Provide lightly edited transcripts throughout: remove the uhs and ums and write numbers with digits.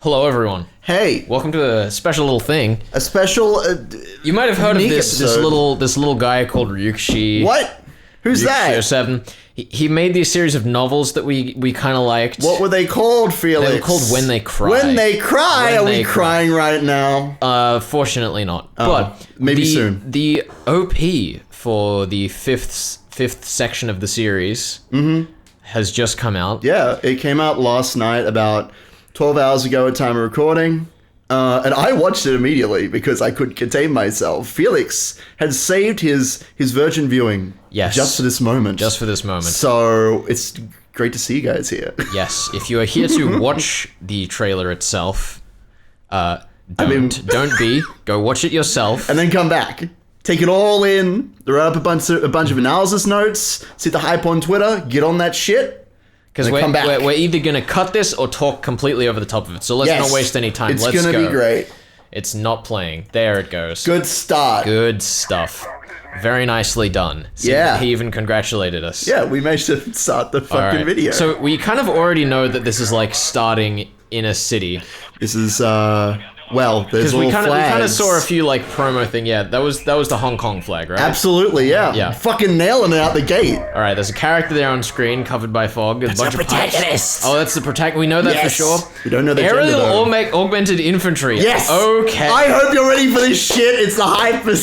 Hello, everyone. Hey, Welcome to a special little thing. a special. You might have heard of unique this episode. little guy called Ryukishi. What? Who's that? 7. He made these series of novels that we kind of liked. What were they called, Felix? They were called When They Cry. When They Cry? When Are They we Cry. crying right now? Fortunately not. Oh, But maybe soon. The OP for the fifth section of the series has just come out. Yeah, it came out last night, about 12 hours ago at time of recording. And I watched it immediately because I couldn't contain myself. Felix had saved his virgin viewing. Yes. Just for this moment. Just for this moment. So it's great to see you guys here. Yes, if you are here to watch the trailer itself, don't go watch it yourself. And then come back. Take it all in. Write up a bunch of analysis notes. See the hype on Twitter. Get on that shit. Because we're either going to cut this or talk completely over the top of it. So let's not waste any time. It's Let's gonna go. be great. It's not playing. There it goes. Good start. Good stuff. Very nicely done. See, Yeah. He even congratulated us. Yeah, we managed to start the All fucking right. video. So we kind of already know that this is like starting in a city. This is well, there's Because all we kind of flags. saw a few like promo thing. Yeah, that was the Hong Kong flag, right? Absolutely, yeah. Yeah. Fucking nailing it out the gate. All right, there's a character there on screen covered by fog. That's the protagonist. Oh, that's the protagonist. We know that Yes. for sure. We don't know the Aerial gender, though. augmented infantry. Yes. Okay. I hope you're ready for this shit. It's the hyper.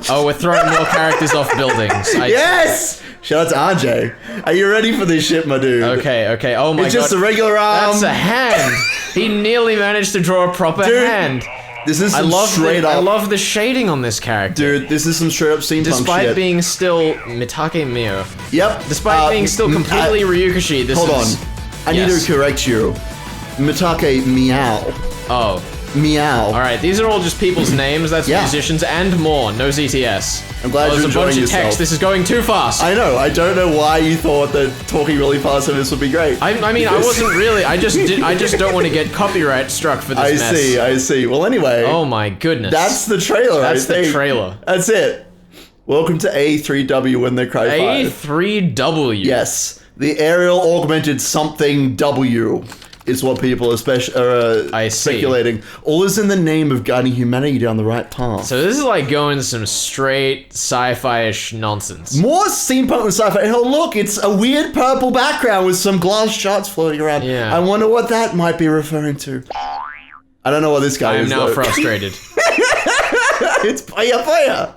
Oh, we're throwing more characters off buildings. Yes. Shout out to RJ. Are you ready for this shit, my dude? Okay. Oh my It's god. just a regular arm. That's a hand. He nearly managed to draw a proper Dude, hand. This is I some I love the shading on this character. Dude, this is some straight up steampunk Despite shit. being still Mitake Mio. Yep. Despite being still completely Ryukishi, this Hold is... on. I need to correct you. Mitake Meow. Oh. Meow. Alright, these are all just people's names. That's Yeah. musicians and more. No ZTS. I'm glad There's you're a bunch enjoying of text. yourself. This is going too fast. I know. I don't know why you thought that talking really fast on this would be great. I mean, I wasn't really. I just don't want to get copyright struck for this mess. I see. Well, anyway. Oh my goodness. That's the trailer. That's I the think. trailer. That's it. Welcome to A3W When They Cry 5. A3W. Yes. The aerial augmented something W is what people are speculating. All is in the name of guiding humanity down the right path. So this is like going some straight sci-fi-ish nonsense. More steampunk than sci-fi. Oh, look, it's a weird purple background with some glass shards floating around. Yeah. I wonder what that might be referring to. I don't know what this guy I am is, now though. frustrated. It's fire.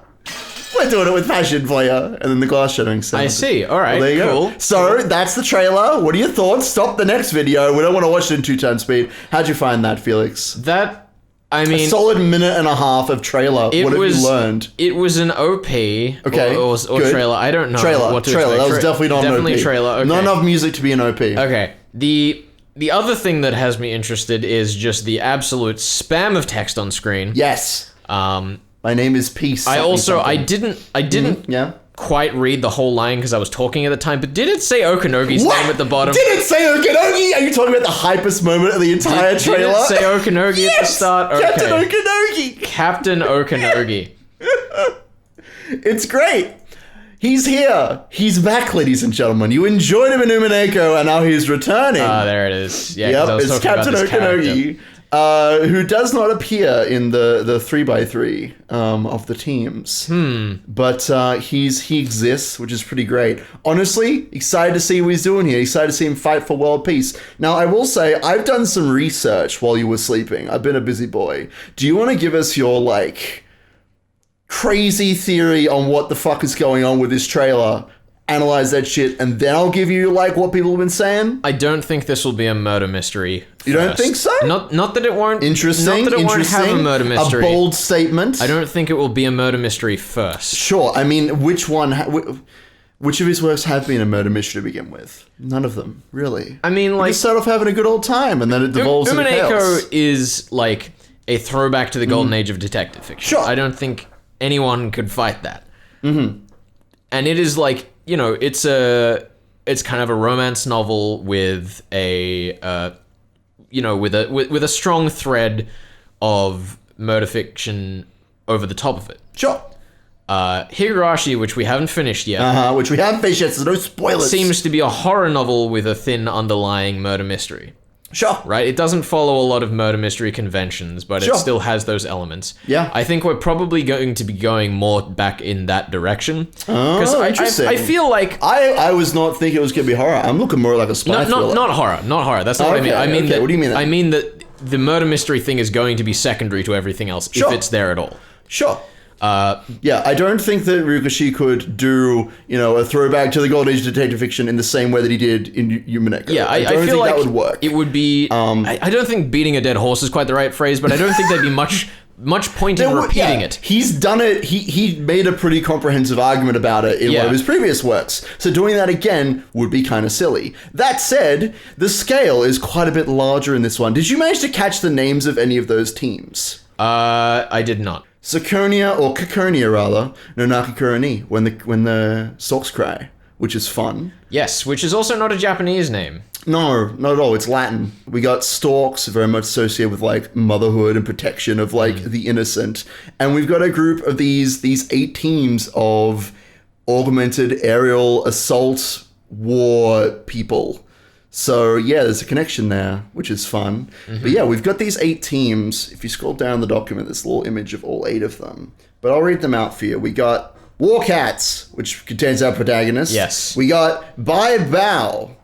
We're doing it with passion for you. And then the glass shadowing sound. I see. All right. Well, there you cool. go. So, that's the trailer. What are your thoughts? Stop the next video. We don't want to watch it in 2x speed. How'd you find that, Felix? That, I mean, A solid minute and a half of trailer. What have you learned? It was an OP. Okay, Or good. trailer. I don't know. What to Trailer. expect. That was definitely not Definitely an OP. trailer. Okay. Not enough music to be an OP. Okay. The other thing that has me interested is just the absolute spam of text on screen. Yes. My name is Peace. I didn't Yeah. quite read the whole line because I was talking at the time, but did it say Okanogi's What? name at the bottom? Did it say Okanogi? Are you talking about the hypest moment of the entire trailer? Did it say Okanogi at the Yes! start? Okay. Captain Okanogi. Captain Okanogi. It's great. He's here. He's back, ladies and gentlemen. You enjoyed him in Umineko, and now he's returning. There it is. Yeah, 'cause I Yep, was it's talking Captain about this character. Okanogi, who does not appear in the 3x3 of the teams. But he exists, which is pretty great. Honestly, excited to see what he's doing here. Excited to see him fight for world peace. Now, I will say, I've done some research while you were sleeping. I've been a busy boy. Do you want to give us your, crazy theory on what the fuck is going on with this trailer? Analyze that shit, and then I'll give you what people have been saying. I don't think this will be a murder mystery. You don't think so? Not that it won't. Interesting. Not that it won't have a murder mystery. A bold statement. I don't think it will be a murder mystery first. Sure. I mean, which of his works have been a murder mystery to begin with? None of them, really. I mean, We start off having a good old time, and then it devolves into chaos. Umineko is like a throwback to the golden age of detective fiction. Sure. I don't think anyone could fight that. Mm-hmm. And it is it's kind of a romance novel with a with a strong thread of murder fiction over the top of it. Sure. Higurashi, which we haven't finished yet, Which we haven't finished yet, so no spoilers. seems to be a horror novel with a thin underlying murder mystery. Sure. Right? It doesn't follow a lot of murder mystery conventions, but Sure. it still has those elements. Yeah. I think we're probably going to be going more back in that direction. Oh, interesting. I feel like... I was not thinking it was going to be horror. I'm looking more like a spy thriller. Not horror. Not horror. That's not what I mean. I mean okay. What do you mean then? I mean that the murder mystery thing is going to be secondary to everything else, Sure. if it's there at all. Sure. Yeah, I don't think that Ryukashi could do, a throwback to the Golden Age of detective fiction in the same way that he did in Yumeneko. Yeah, I don't feel think like that would work. it would be... I don't think beating a dead horse is quite the right phrase, but I don't think there'd be much point in repeating it. He's done it. He made a pretty comprehensive argument about it in one of his previous works. So doing that again would be kind of silly. That said, the scale is quite a bit larger in this one. Did you manage to catch the names of any of those teams? I did not. Ciconia, or Ciconia rather, no Nakikura ni, when the storks cry, which is fun. Yes, which is also not a Japanese name. No, not at all. It's Latin. We got storks, very much associated with like motherhood and protection of like the innocent, and we've got a group of these 8 teams of augmented aerial assault war people. So yeah, there's a connection there, which is fun. But yeah, we've got these 8 teams. If you scroll down the document, there's a little image of all 8 of them. But I'll read them out for you. We got War Cats, which contains our protagonist. Yes. We got Bai Bao.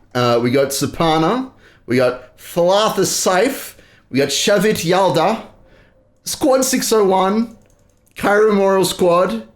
We got Sapana. We got Thalatha Saif. We got Shavit Yalda. Squad 601. Cairo Memorial Squad.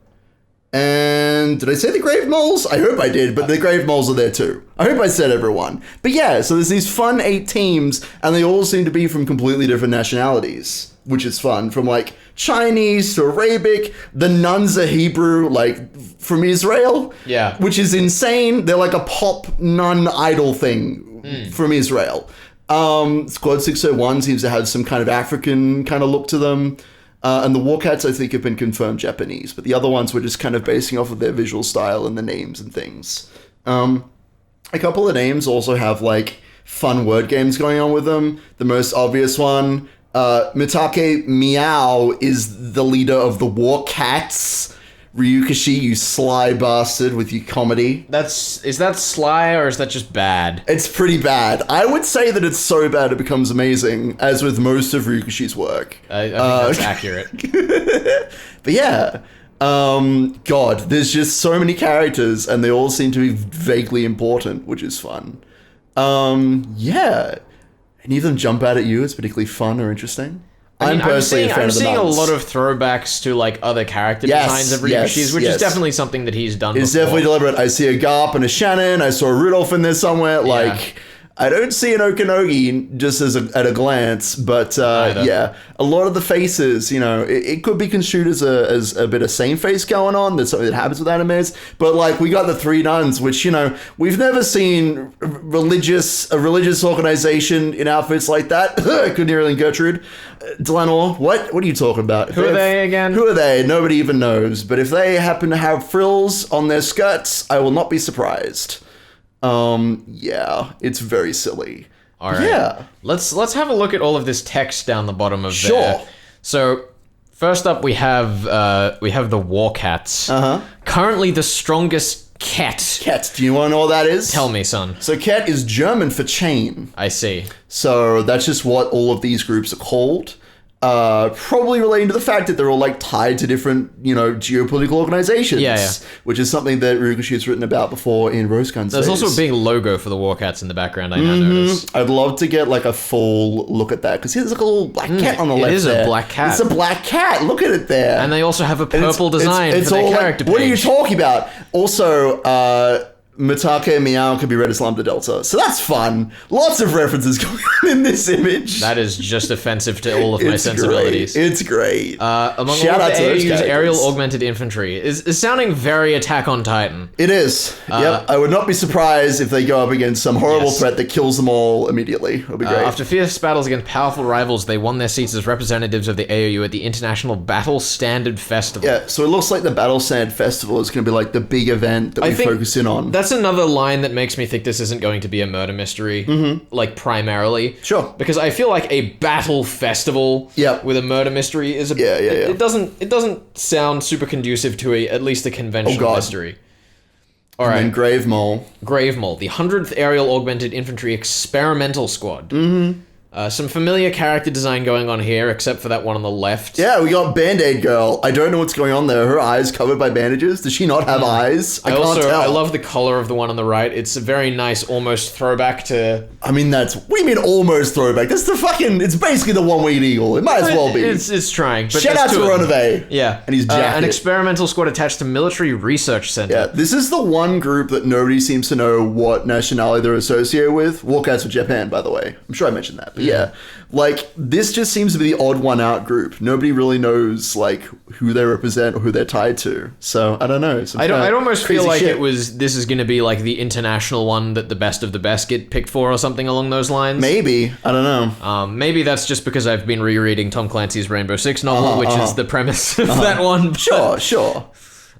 And did I say the Grave Moles? I hope I did, but the Grave Moles are there too. I hope I said everyone. But yeah, so there's these fun 8 teams, and they all seem to be from completely different nationalities, which is fun. From like Chinese to Arabic, the nuns are Hebrew, like from Israel. Yeah. Which is insane. They're like a pop nun idol thing from Israel. Squad 601 seems to have some kind of African kind of look to them. And the Warcats, I think, have been confirmed Japanese, but the other ones were just kind of basing off of their visual style and the names and things. A couple of names also have, like, fun word games going on with them. The most obvious one, Mitake Meow is the leader of the Warcats. Ryukashi, you sly bastard with your comedy. Is that sly or is that just bad? It's pretty bad. I would say that it's so bad it becomes amazing, as with most of Ryukashi's work. I think that's accurate. But yeah, God, there's just so many characters, and they all seem to be vaguely important, which is fun. Yeah. Any of them jump out at you as particularly fun or interesting? I'm personally a fan I'm of the seeing nuns. a lot of throwbacks to like other character designs of Ryukashi's, which is definitely something that he's done It's before. definitely deliberate. I see a Garp and a Shannon. I saw a Rudolph in there somewhere. Like, I don't see an Okanogi just at a glance, but yeah, a lot of the faces, it could be construed as a bit of same face going on. That's something that happens with animes. But like, we got the 3 nuns, which we've never seen a religious organization in outfits like that. Cornelia and Gertrude, Delanor, what are you talking about? Who are they again? Who are they? Nobody even knows. But if they happen to have frills on their skirts, I will not be surprised. Yeah, it's very silly. All right. Yeah. Let's have a look at all of this text down the bottom of Sure. there. So, first up we have the Warcats. Currently the strongest cat. Ket, do you want to know what that is? Tell me, son. So Ket is German for chain. I see. So that's just what all of these groups are called. Probably relating to the fact that they're all like tied to different, geopolitical organizations. Yeah. Which is something that Ryukashi has written about before in Rose Gun's There's days. also a big logo for the Warcats in the background, I now notice. I'd love to get like a full look at that, because here's like a little black cat on the left. It is there. a black cat. It's a black cat. Look at it there. And they also have a purple design it's for their all character like, what are you page. talking about? Also, Mitake Meow could be read as Lambda Delta. So that's fun. Lots of references going on in this image. That is just offensive to all of my sensibilities. Great. It's great. Among Shout all out of to the those AU's characters. aerial augmented infantry is sounding very Attack on Titan. It is. Yep. I would not be surprised if they go up against some horrible threat that kills them all immediately. It'll be great. After fierce battles against powerful rivals, they won their seats as representatives of the AOU at the International Battle Standard Festival. Yeah, so it looks like the Battle Sand Festival is going to be like the big event that we focus in on. That's another line that makes me think this isn't going to be a murder mystery, like primarily. Sure. Because I feel like a battle festival with a murder mystery is a It doesn't sound super conducive to at least a conventional mystery. All right. And Grave Mole. Grave Mole, the 100th Aerial Augmented Infantry Experimental Squad. Some familiar character design going on here, except for that one on the left. Yeah, we got Band-Aid Girl. I don't know what's going on there. Her eyes covered by bandages. Does she not have eyes? I can't tell. I love the color of the one on the right. It's a very nice, almost throwback to... I mean, what do you mean almost throwback? That's it's basically the one-winged eagle. It might as well be. It's trying. But Shout out to Ronave. Yeah. And his jacket. An experimental squad attached to Military Research Center. Yeah, this is the one group that nobody seems to know what nationality they're associated with. Walkouts with Japan, by the way. I'm sure I mentioned that. But yeah. Like, this just seems to be the odd one out group. Nobody really knows, like, who they represent or who they're tied to. So, I don't know. I'd almost feel like this is going to be, like, the international one that the best of the best get picked for or something along those lines. Maybe. I don't know. Maybe that's just because I've been rereading Tom Clancy's Rainbow Six novel, which is the premise of that one. Sure.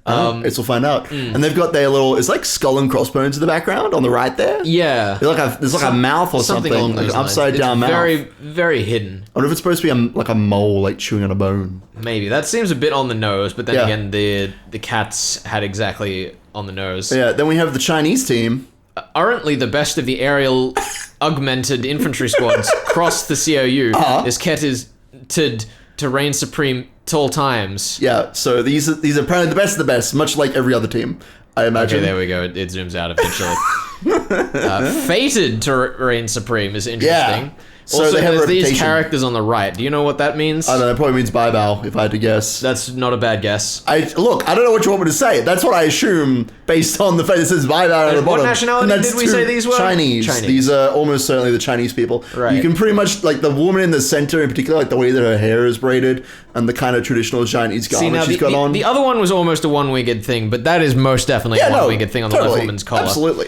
Guess we'll find out. And they've got their little, it's like skull and crossbones in the background on the right there. Yeah. There's like a mouth or something along like those an upside down mouth. Very, very hidden. I wonder if it's supposed to be like a mole, like chewing on a bone. Maybe. That seems a bit on the nose, but then again, the cats had exactly on the nose. Yeah, then we have the Chinese team. Currently, the best of the aerial augmented infantry squads across the COU is keted to reign supreme at all times. Yeah, so these are apparently the best of the best, much like every other team, I imagine. Okay, there we go. It zooms out eventually. Fated to reign supreme is interesting. Yeah. So Also, they have there's these reputation. characters on the right. Do you know what that means? I don't know, it probably means bye bow, if I had to guess. That's not a bad guess. Look, I don't know what you want me to say. That's what I assume based on the fact that it says bye bow at the bottom. What nationality And that's did we say these were? Chinese. These are almost certainly the Chinese people. Right. You can pretty much, like the woman in the center in particular, like the way that her hair is braided and the kind of traditional Chinese garment she's got on. The other one was almost a one-winged thing, but that is most definitely a one-winged thing on the left woman's collar. Absolutely.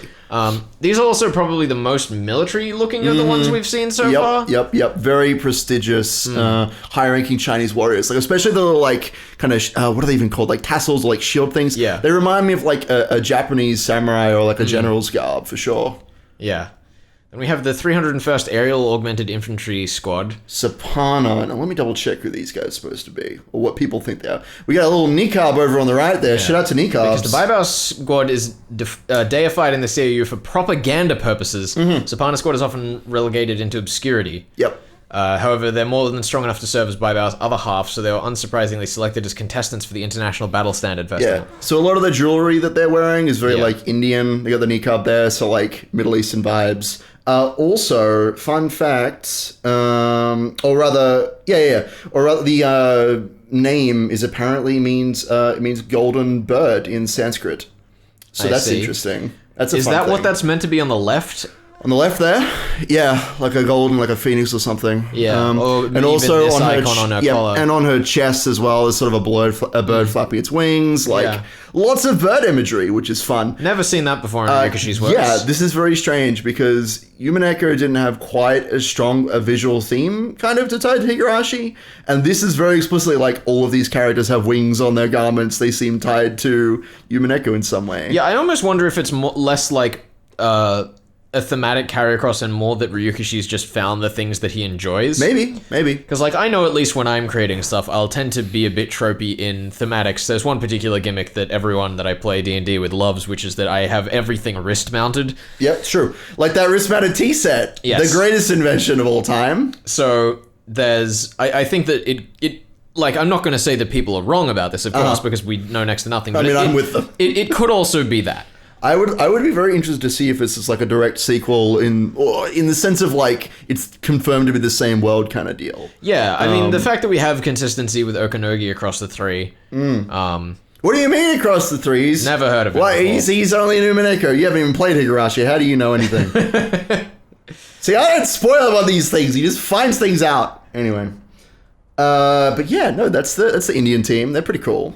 These are also probably the most military-looking of the ones we've seen so far. Yep. Very prestigious, high-ranking Chinese warriors. Like, especially the little, like, kind of, what are they even called? Like, tassels or, like, shield things. Yeah. They remind me of, like, a Japanese samurai or, like, a general's garb, for sure. Yeah. And we have the 301st Aerial Augmented Infantry Squad. Sapana. Now, let me double-check who these guys are supposed to be, or what people think they are. We got a little Niqab over on the right there. Yeah. Shout out to Niqabs. Because the Baibao Squad is deified in the CAU for propaganda purposes. Sapana Squad is often relegated into obscurity. Yep. However, they're more than strong enough to serve as Baibao's other half, so they were unsurprisingly selected as contestants for the International Battle Standard Festival. Yeah, so a lot of the jewelry that they're wearing is very, like, Indian. They got the niqab there, so, like, Middle Eastern vibes. Also, fun fact, the name is apparently means golden bird in Sanskrit. So that's interesting. That's a fun Is that thing. what that's meant to be on the left? On the left there, yeah, like a golden, like a phoenix or something. Yeah, or and also this on icon on her collar. and on her chest as well is sort of a bird flapping its wings. Like lots of bird imagery, which is fun. Never seen that before in Rikoshi's works. Yeah, this is very strange because Yumeneko didn't have quite as strong a visual theme kind of to tie to Higurashi, and this is very explicitly like all of these characters have wings on their garments. They seem tied to Yumeneko in some way. Yeah, I almost wonder if it's less like a thematic carry across and more that Ryukishi's just found the things that he enjoys. Maybe. Because, like, I know at least when I'm creating stuff, I'll tend to be a bit tropey in thematics. There's one particular gimmick that everyone that I play D&D with loves, which is that I have everything wrist-mounted. Yeah, it's true. Like that wrist-mounted tea set. Yes. The greatest invention of all time. So, I think that it like, I'm not going to say that people are wrong about this, of course, because we know next to nothing. But I'm with them. It could also be that. I would be very interested to see if this is like a direct sequel in the sense of like it's confirmed to be the same world kind of deal. Yeah, I mean the fact that we have consistency with Okanogi across the three. What do you mean across the threes? Never heard of it. Well, he's only in Umineko. You haven't even played Higurashi. How do you know anything? See, I don't spoil about these things. He just finds things out. Anyway, but yeah, no, that's the Indian team. They're pretty cool.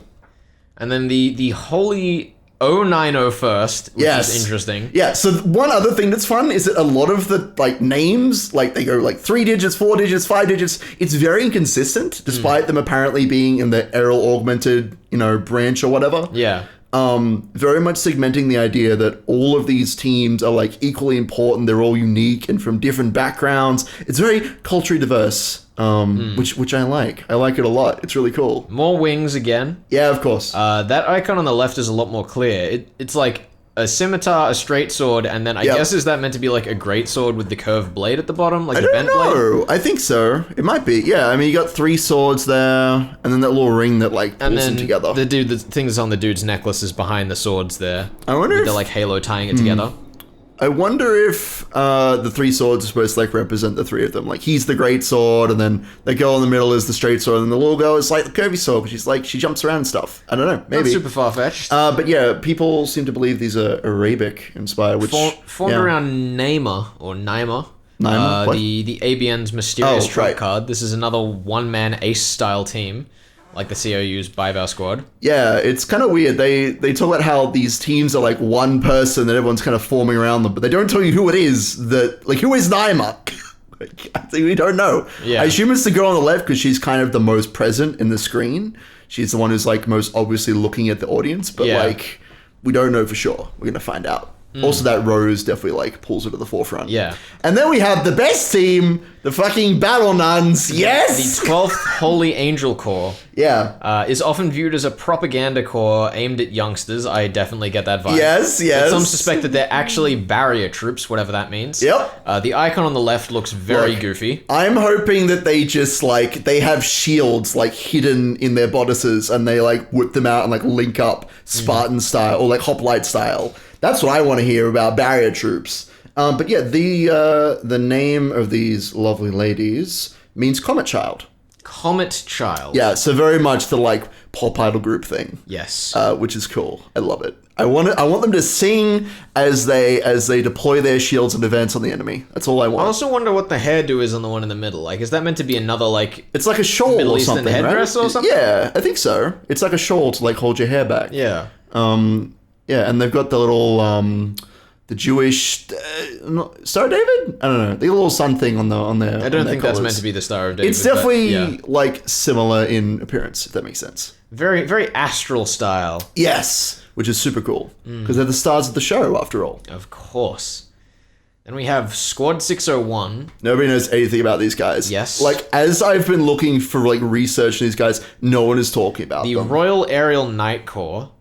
And then the holy 090 which is interesting. Yeah, so one other thing that's fun is that a lot of the like names, like they go like 3 digits, 4 digits, 5 digits. It's very inconsistent, despite them apparently being in the aerial augmented, branch or whatever. Yeah. Very much segmenting the idea that all of these teams are like equally important. They're all unique and from different backgrounds. It's very culturally diverse. Which I like. I like it a lot. It's really cool. More wings again. Yeah, of course. That icon on the left is a lot more clear. It's like a scimitar, a straight sword, and then I Yep. guess is that meant to be like a great sword with the curved blade at the bottom, like I a don't bent blade? know. I think so. It might be. Yeah, I mean, you got 3 swords there, and then that little ring that like And pulls them then together. the things on the dude's necklace is behind the swords there. I wonder With if the like halo tying it together. I wonder if the 3 swords are supposed to like represent the 3 of them. Like he's the great sword, and then the girl in the middle is the straight sword, and the little girl is like the curvy sword because she jumps around and stuff. I don't know, Not maybe. super far fetched. But yeah, people seem to believe these are Arabic inspired, which Formed yeah. around Naima or Naima. Naima, what? The ABN's mysterious Oh, trump right. card. This is another one-man ace style team, like the COU's Bival squad. Yeah, it's kind of weird. They talk about how these teams are like one person that everyone's kind of forming around them, but they don't tell you who it is. Who is Naima? I think we don't know. Yeah. I assume it's the girl on the left because she's kind of the most present in the screen. She's the one who's like most obviously looking at the audience, but Yeah. like we don't know for sure. We're gonna find out. Also, that rose definitely like pulls her to the forefront. Yeah. And then we have the best team, the fucking Battle Nuns. Yes. The 12th Holy Angel Corps Yeah. is often viewed as a propaganda corps aimed at youngsters. I definitely get that vibe. Yes. But some suspect that they're actually barrier troops, whatever that means. Yep. The icon on the left looks very Look, goofy. I'm hoping that they just like they have shields like hidden in their bodices and they like whip them out and like link up Spartan style or like hoplite style. That's what I want to hear about barrier troops. But yeah, the name of these lovely ladies means Comet Child. Comet Child. Yeah, so very much the like pop idol group thing. Yes. Which is cool. I love it. I want them to sing as they deploy their shields and events on the enemy. That's all I I want. also wonder what the hairdo is on the one in the middle. Like, is that meant to be another, like... It's like a shawl Middle or Eastern something, headdress right? or something? Yeah, I think so. It's like a shawl to like hold your hair back. Yeah. Yeah, and they've got the little the Jewish Star of David. I don't know, the little sun thing on their. I don't think that's meant to be the Star of David. It's definitely but, yeah. like similar in appearance, if that makes sense. Very, very astral style. Yes, which is super cool because they're the stars of the show after all. Of course. Then we have Squad 601. Nobody knows anything about these guys. Yes. Like as I've been looking for like research on these guys, no one is talking about The them. Royal Aerial Knight Corps.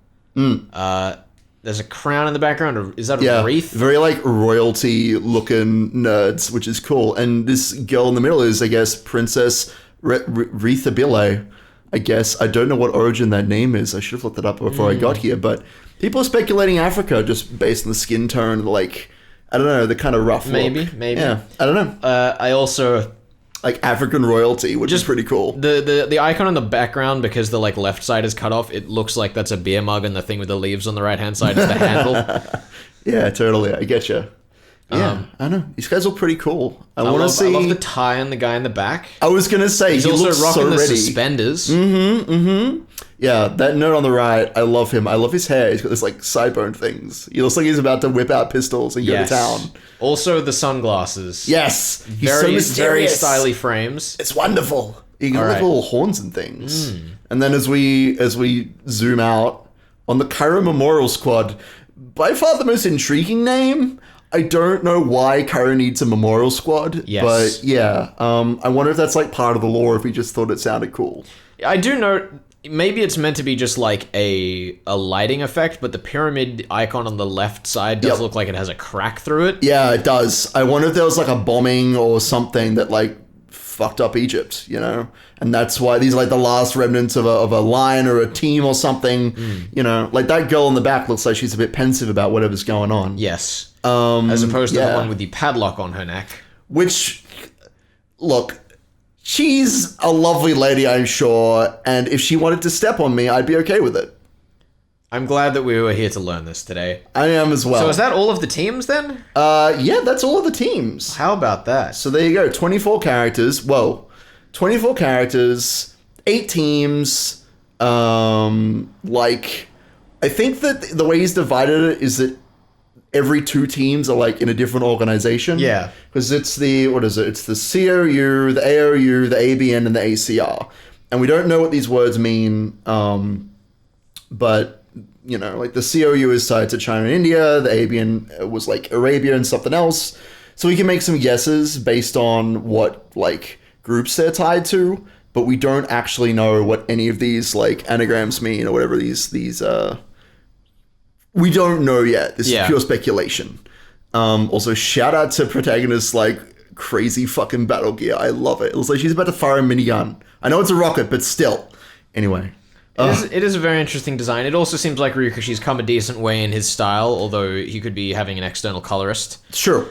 There's a crown in the background. Or is that a wreath? Very like royalty looking nerds, which is cool. And this girl in the middle is, I guess, Princess Rethabile. I guess I don't know what origin that name is. I should have looked that up before I got here. But people are speculating Africa just based on the skin tone, and like I don't know, the kind of rough Maybe. look. Yeah, I don't know. I also... Like African royalty, which is pretty cool. The icon in the background, because the like left side is cut off, it looks like that's a beer mug, and the thing with the leaves on the right hand side is the handle. Yeah, totally. I get you. Yeah, I know. These guys are pretty cool. I want to see. I love the tie on the guy in the back. I was gonna say He's he also looks rocking so the ready. suspenders. Yeah, that note on the right, I love him. I love his hair. He's got this like sidebone things. He looks like he's about to whip out pistols and go to town. Also the sunglasses. Yes, he's so Very, very mysterious. styly frames. It's wonderful. You got like right. little horns and things. And then as we zoom out on the Cairo Memorial Squad, by far the most intriguing name. I don't know why Cairo needs a memorial squad, Yes. but yeah, I wonder if that's like part of the lore. If we just thought it sounded cool. I do know maybe it's meant to be just like a lighting effect, but the pyramid icon on the left side does look like it has a crack through it. Yeah, it does. I wonder if there was like a bombing or something that like fucked up Egypt, you know? And that's why these are like the last remnants of a line or a team or something, you know? Like that girl in the back looks like she's a bit pensive about whatever's going on. Yes. As opposed to the yeah. one with the padlock on her neck. Which, look, she's a lovely lady, I'm sure, and if she wanted to step on me, I'd be okay with it. I'm glad that we were here to learn this today. I am as well. So is that all of the teams then? Yeah, that's all of the teams. How about that? So there you go, 24 characters. Whoa. 24 characters, 8 teams. Like, I think that the way he's divided it is that every 2 teams are like in a different organization. Yeah. Because it's the, what is it? It's the COU, the AOU, the ABN, and the ACR. And we don't know what these words mean, but, you know, like the COU is tied to China and India, the ABN was like Arabia and something else. So we can make some guesses based on what, like, groups they're tied to, but we don't actually know what any of these, like, anagrams mean or whatever these We don't know yet. This Yeah. is pure speculation. Also, shout out to protagonist's like crazy fucking battle gear. I love it. It looks like she's about to fire a minigun. I know it's a rocket, but still. Anyway. It is a very interesting design. It also seems like Ryukashi's come a decent way in his style, although he could be having an external colorist. Sure.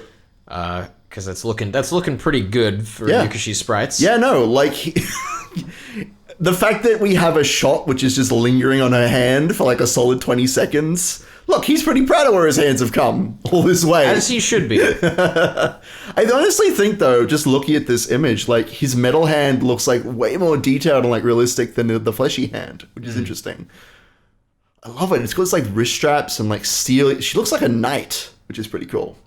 Because that's looking pretty good for Yeah. Ryukashi's sprites. Yeah, no, like the fact that we have a shot which is just lingering on her hand for like a solid 20 seconds. Look, he's pretty proud of where his hands have come all this way. As he should be. I honestly think, though, just looking at this image, like his metal hand looks like way more detailed and like realistic than the fleshy hand, which is interesting. I love it. It's got like wrist straps and like steel. She looks like a knight, which is pretty cool.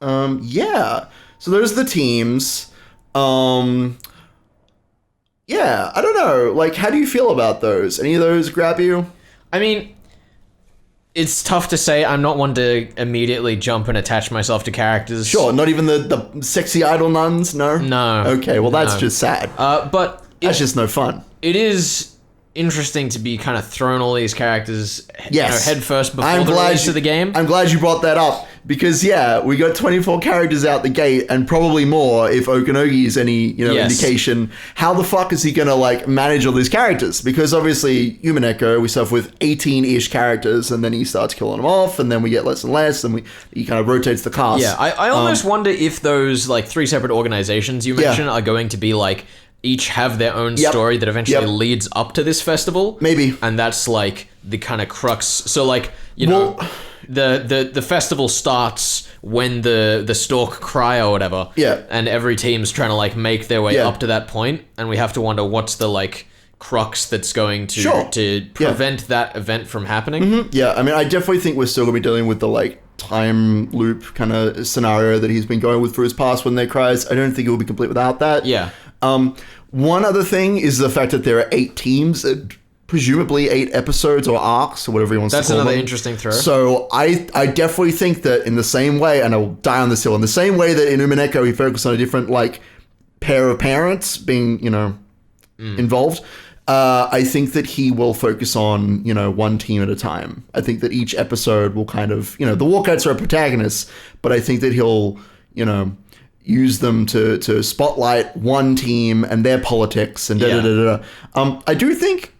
Yeah. So those are the teams. Yeah, I don't know. Like, how do you feel about those? Any of those grab you? I mean, it's tough to say. I'm not one to immediately jump and attach myself to characters. Sure, not even the sexy idol nuns? No? No. Okay, well, that's No. just sad. But That's just no fun. it is interesting to be kind of thrown all these characters Yes. head first before the release of the game. I'm glad you brought that up because we got 24 characters out the gate and probably more if Okanogi is any Yes. indication. How the fuck is he gonna like manage all these characters? Because obviously Umineko we start off with 18-ish characters and then he starts killing them off and then we get less and less and he kind of rotates the cast. Yeah, I almost wonder if those like 3 separate organizations you mentioned are going to be like each have their own story that eventually leads up to this festival. Maybe. And that's like the kind of crux. So like, you know, the festival starts when the Stalk cry or whatever. Yeah. And every team's trying to like make their way up to that point, and we have to wonder what's the like crux that's going to prevent that event from happening. Yeah, I mean, I definitely think we're still going to be dealing with the, like, time loop kind of scenario that he's been going with for his past when they cries. I don't think it will be complete without that. Yeah. One other thing is the fact that there are 8 teams, presumably 8 episodes or arcs or whatever he wants That's to call them. another interesting throw. So I definitely think that in the same way, and I will die on this hill, in the same way that in Umineko he focused on a different, like, pair of parents being, involved, I think that he will focus on, one team at a time. I think that each episode will kind of, the walkouts are protagonists, but I think that he'll, use them to spotlight one team and their politics and I do think,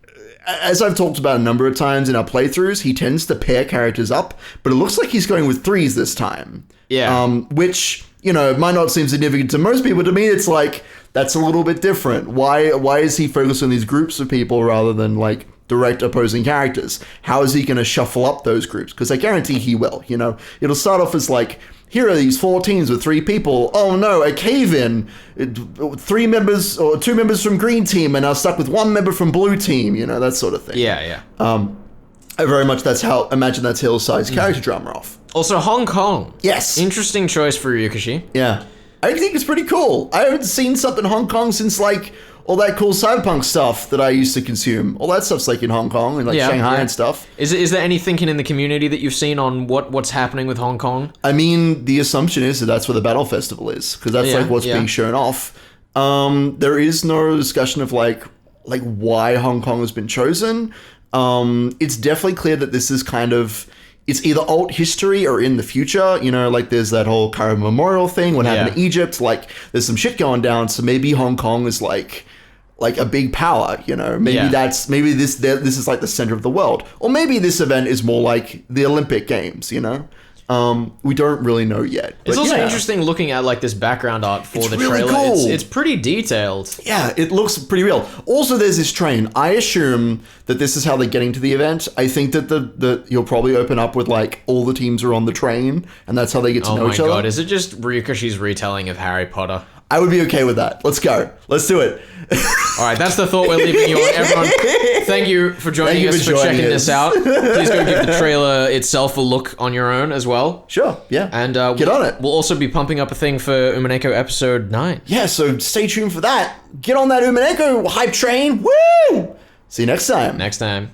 as I've talked about a number of times in our playthroughs, he tends to pair characters up, but it looks like he's going with 3s this time. Yeah. Which, might not seem significant to most people. To me, it's like, that's a little bit different. Why is he focused on these groups of people rather than like direct opposing characters? How is he going to shuffle up those groups? Because I guarantee he will, It'll start off as like, here are these 4 teams with 3 people. Oh no, a cave-in. 3 members or 2 members from green team and are stuck with 1 member from blue team, that sort of thing. Yeah. I very much imagine that's Hillside's character drama off. Also, Hong Kong. Yes. Interesting choice for Ryukashi. Yeah. I think it's pretty cool. I haven't seen something in Hong Kong since like all that cool cyberpunk stuff that I used to consume. All that stuff's like in Hong Kong and like Shanghai and stuff. Is there any thinking in the community that you've seen on what's happening with Hong Kong? I mean, the assumption is that that's where the Battle Festival is, because that's like what's being shown off. There is no discussion of like why Hong Kong has been chosen. It's definitely clear that this is kind of, it's either alt history or in the future, like there's that whole Cairo Memorial thing, what happened to Egypt, like there's some shit going down, so maybe Hong Kong is like a big power, maybe maybe this is like the center of the world, or maybe this event is more like the Olympic Games, we don't really know yet. It's also interesting looking at like this background art for the really trailer. cool. It's pretty detailed. Yeah, it looks pretty real. Also, there's this train. I assume that this is how they're getting to the event. I think that the you'll probably open up with like all the teams are on the train, and that's how they get to know each other. Oh my god, is it just Ryukashi's retelling of Harry Potter? I would be okay with that. Let's go. Let's do it. All right, that's the thought we're leaving you on. Everyone, thank you for joining us, for checking this out. Please go give the trailer itself a look on your own as well. Sure, yeah. And get on it. We'll also be pumping up a thing for Umineko episode 9. Yeah, so stay tuned for that. Get on that Umineko hype train. Woo! See you next time. Next time.